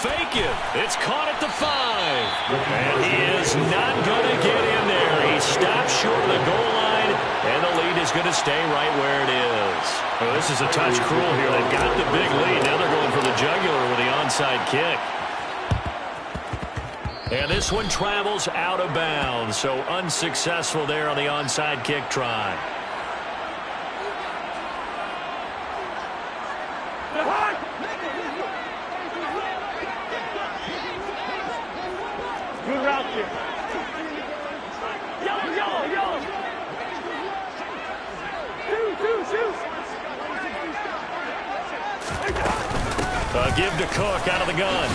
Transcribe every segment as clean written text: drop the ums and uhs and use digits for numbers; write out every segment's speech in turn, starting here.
fake it. It's caught at the 5. And he is not going to get in there. He stops short of the goal line, and the lead is going to stay right where it is. Oh, this is a touch cruel here. They've got the big lead. Now they're going for the jugular with the onside kick. And this one travels out of bounds, so unsuccessful there on the onside kick try. Good route here. Yo. Shoot. Give to Cook out of the gun.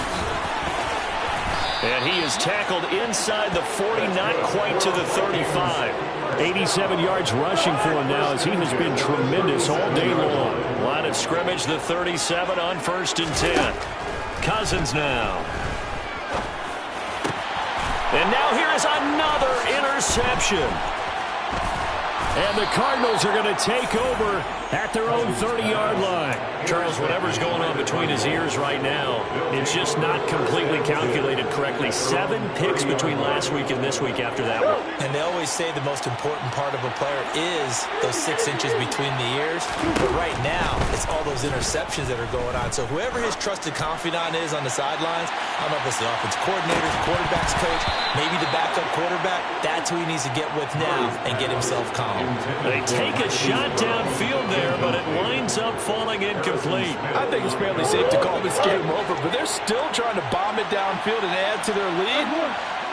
And he is tackled inside the 40, not quite to the 35. 87 yards rushing for him now as he has been tremendous all day long. Line of scrimmage, the 37 on 1st and 10. Cousins now. And now here is another interception. And the Cardinals are going to take over at their own 30-yard line. Charles, whatever's going on between his ears right now, it's just not completely calculated correctly. 7 picks between last week and this week after that one. And they always say the most important part of a player is those 6 inches between the ears. But right now, it's all those interceptions that are going on. So whoever his trusted confidant is on the sidelines, I don't know if it's the offense coordinator, the quarterback's coach, maybe the backup quarterback, that's who he needs to get with now and get himself calm. They take a shot downfield there, but it winds up falling incomplete. I think it's fairly safe to call this game over, but they're still trying to bomb it downfield and add to their lead.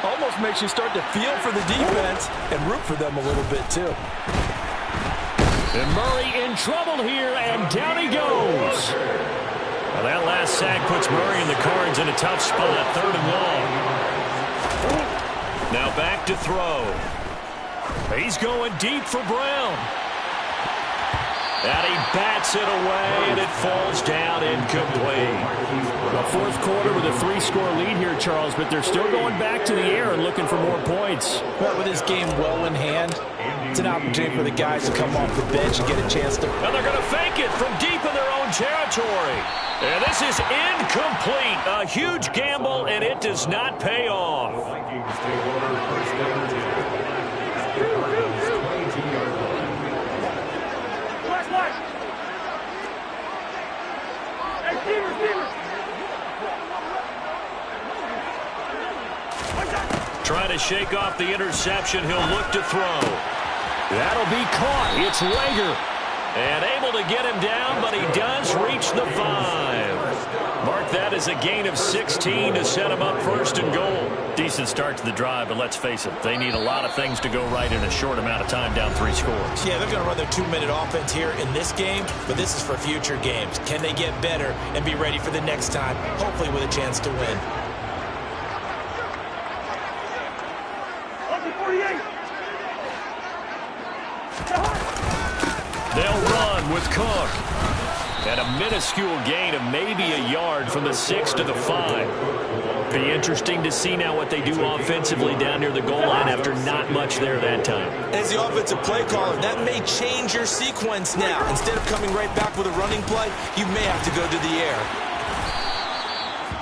Almost makes you start to feel for the defense and root for them a little bit, too. And Murray in trouble here, and down he goes. Well, that last sack puts Murray and the Cards in a tough spot, 3rd and long. Now back to throw. He's going deep for Brown. And he bats it away, and it falls down incomplete. A 4th quarter with a 3-score lead here, Charles, but they're still going back to the air and looking for more points. Well, with this game well in hand, it's an opportunity for the guys to come off the bench and get a chance to... And they're going to fake it from deep in their own territory. And this is incomplete. A huge gamble, and it does not pay off. Trying to shake off the interception. He'll look to throw. That'll be caught. It's Rager. And able to get him down, but he does reach the 5. Mark that as a gain of 16 to set him up 1st and goal. Decent start to the drive, but let's face it, they need a lot of things to go right in a short amount of time down 3 scores. Yeah, they're going to run their 2-minute offense here in this game, but this is for future games. Can they get better and be ready for the next time, hopefully with a chance to win? They'll run with Cook. And a minuscule gain of maybe a yard from the 6 to the 5. Be interesting to see now what they do offensively down near the goal line after not much there that time. As the offensive play caller, that may change your sequence now. Instead of coming right back with a running play, you may have to go to the air.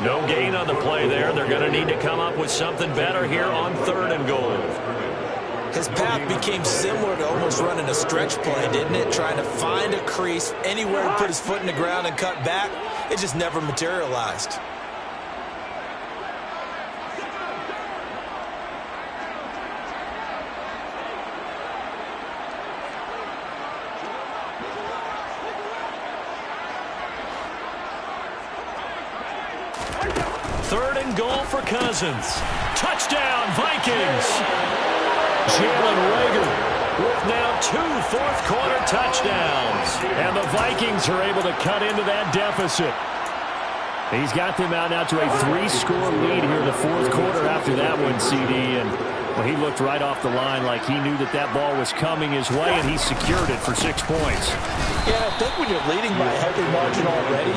No gain on the play there. They're going to need to come up with something better here on 3rd and goal. His path became similar to almost running a stretch play, didn't it? Trying to find a crease, anywhere to put his foot in the ground and cut back. It just never materialized. Third and goal for Cousins. Touchdown, Vikings! Jalen Rager with now 2 fourth-quarter touchdowns. And the Vikings are able to cut into that deficit. He's got them out now to a 3-score lead here in the 4th quarter after that one, CD. And well, he looked right off the line like he knew that that ball was coming his way, and he secured it for 6 points. Yeah, I think when you're leading by a heavy margin already,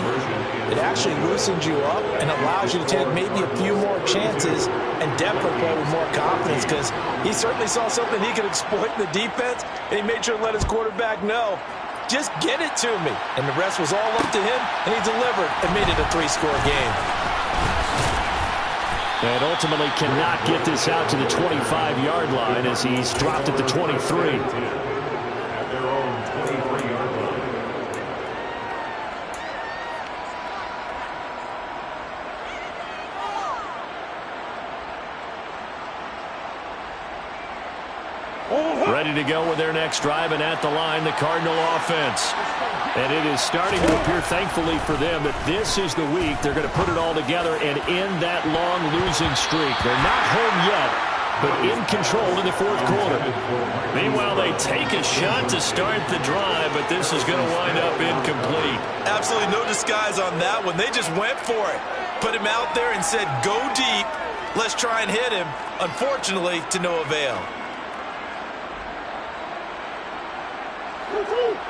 it actually loosens you up and allows you to take maybe a few more chances and definitely play with more confidence, because he certainly saw something he could exploit in the defense, and he made sure to let his quarterback know, just get it to me. And the rest was all up to him, and he delivered and made it a 3-score game. And ultimately cannot get this out to the 25-yard line as he's dropped at the 23. Ready to go with their next drive, and at the line, the Cardinal offense. And it is starting to appear, thankfully for them, that this is the week they're going to put it all together and end that long losing streak. They're not home yet, but in control in the fourth quarter. Meanwhile, they take a shot to start the drive, but this is going to wind up incomplete. Absolutely no disguise on that one. They just went for it. Put him out there and said, go deep. Let's try and hit him. Unfortunately, to no avail.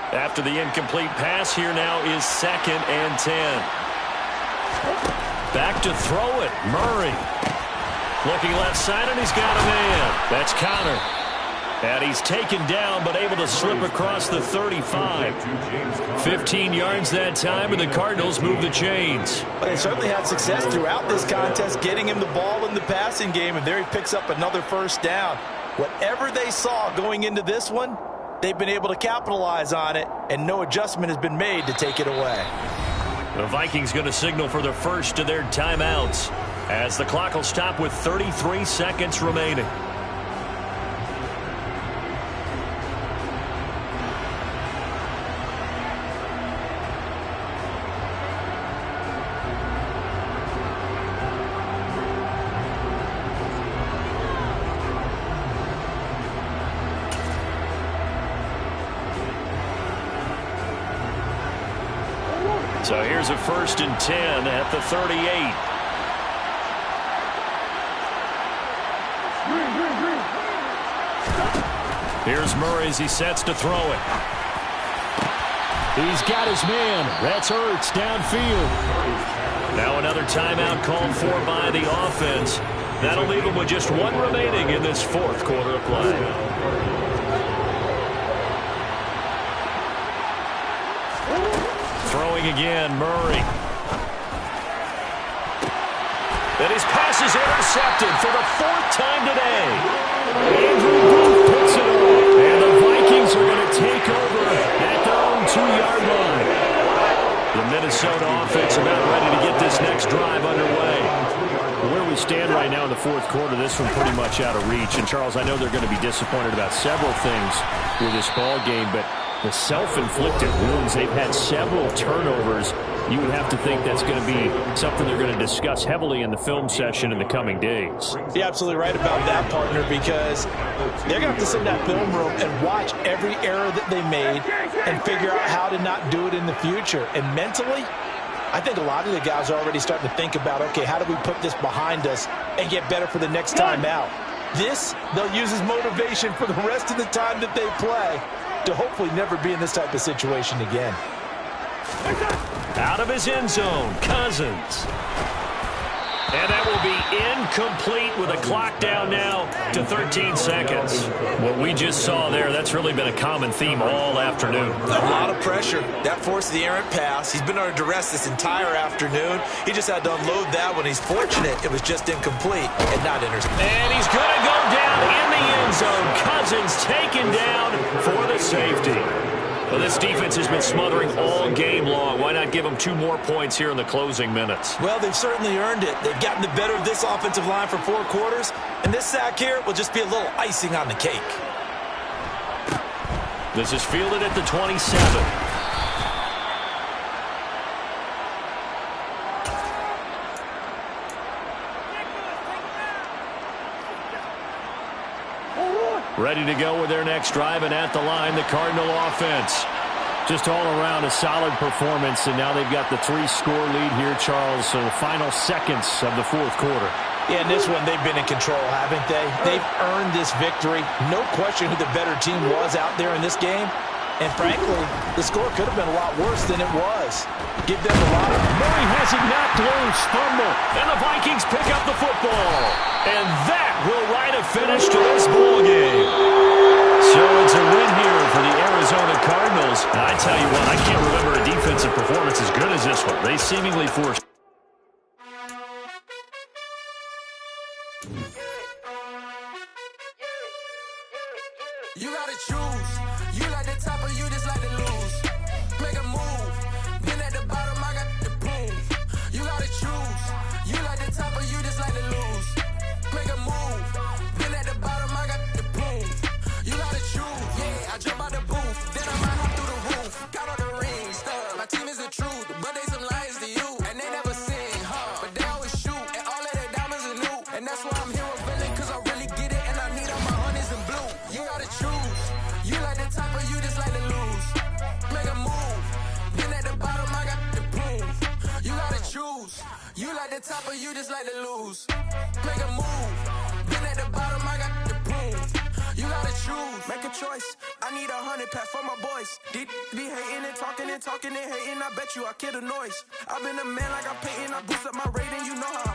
After the incomplete pass, here now is 2nd and 10. Back to throw it. Murray. Looking left side, and he's got a man. That's Connor. And he's taken down, but able to slip across the 35. 15 yards that time, and the Cardinals move the chains. But they certainly had success throughout this contest, getting him the ball in the passing game, and there he picks up another first down. Whatever they saw going into this one, they've been able to capitalize on it, and no adjustment has been made to take it away. The Vikings going to signal for the first of their timeouts as the clock will stop with 33 seconds remaining. So here's a 1st and 10 at the 38. Here's Murray as he sets to throw it. He's got his man. That's Ertz downfield. Now another timeout called for by the offense. That'll leave him with just one remaining in this fourth quarter of play. Throwing again, Murray. And his pass is intercepted for the 4th time today. Andrew Booth puts it up. And the Vikings are going to take over at their own 2-yard line. The Minnesota offense about ready to get this next drive underway. Where we stand right now in the fourth quarter, this one pretty much out of reach. And, Charles, I know they're going to be disappointed about several things with this ball game, but the self-inflicted wounds, they've had several turnovers. You would have to think that's going to be something they're going to discuss heavily in the film session in the coming days. You're absolutely right about that, partner, because they're going to have to sit in that film room and watch every error that they made and figure out how to not do it in the future. And mentally, I think a lot of the guys are already starting to think about, okay, how do we put this behind us and get better for the next time out? This, they'll use as motivation for the rest of the time that they play to hopefully never be in this type of situation again. Out of his end zone, Cousins. And that will be incomplete with a clock down now to 13 seconds. What we just saw there, that's really been a common theme all afternoon. A lot of pressure. That forced the errant pass. He's been under duress this entire afternoon. He just had to unload that one. He's fortunate it was just incomplete and not intercepted. And he's going to go down in the end zone. Cousins taken down for the safety. Well, this defense has been smothering all game long. Why not give them 2 more points here in the closing minutes? Well, they've certainly earned it. They've gotten the better of this offensive line for 4 quarters, and this sack here will just be a little icing on the cake. This is fielded at the 27. Ready to go with their next drive, and at the line, the Cardinal offense. Just all around a solid performance, and now they've got the 3-score lead here, Charles, so the final seconds of the fourth quarter. Yeah, in this one, they've been in control, haven't they? They've earned this victory. No question who the better team was out there in this game. And frankly, the score could have been a lot worse than it was. Give them a lot of... Murray has it knocked loose, fumble, and the Vikings pick up the football. And that will write a finish to this ball game. So it's a win here for the Arizona Cardinals. And I tell you what, I can't remember a defensive performance as good as this one. They seemingly forced like to lose. Make a move. Been at the bottom, I got the boom. You gotta choose. You like the top or you just like to lose. Make a move. Been at the bottom, I got the boom. You gotta choose. Yeah, I jump out the booth. Then I might hop through the roof. Got all the rings, stuff. My team is the truth, but they some liars to you. And they never sing, but they always shoot. And all of their diamonds are new. And that's why I'm here with Villain, cause I really get it. And I need all my honeys in blue. You gotta choose. You like the top or you just like to lose. Make a move. Been at the bottom, I got the boom. You gotta choose. You like the top or you just like to lose. Make a move. Been at the bottom, I got the boom. You gotta choose. Make a choice. I need 100 pack for my boys. Be hating and talking and hating. I bet you I kill the noise. I've been a man like I'm Peyton. I boost up my rating. You know how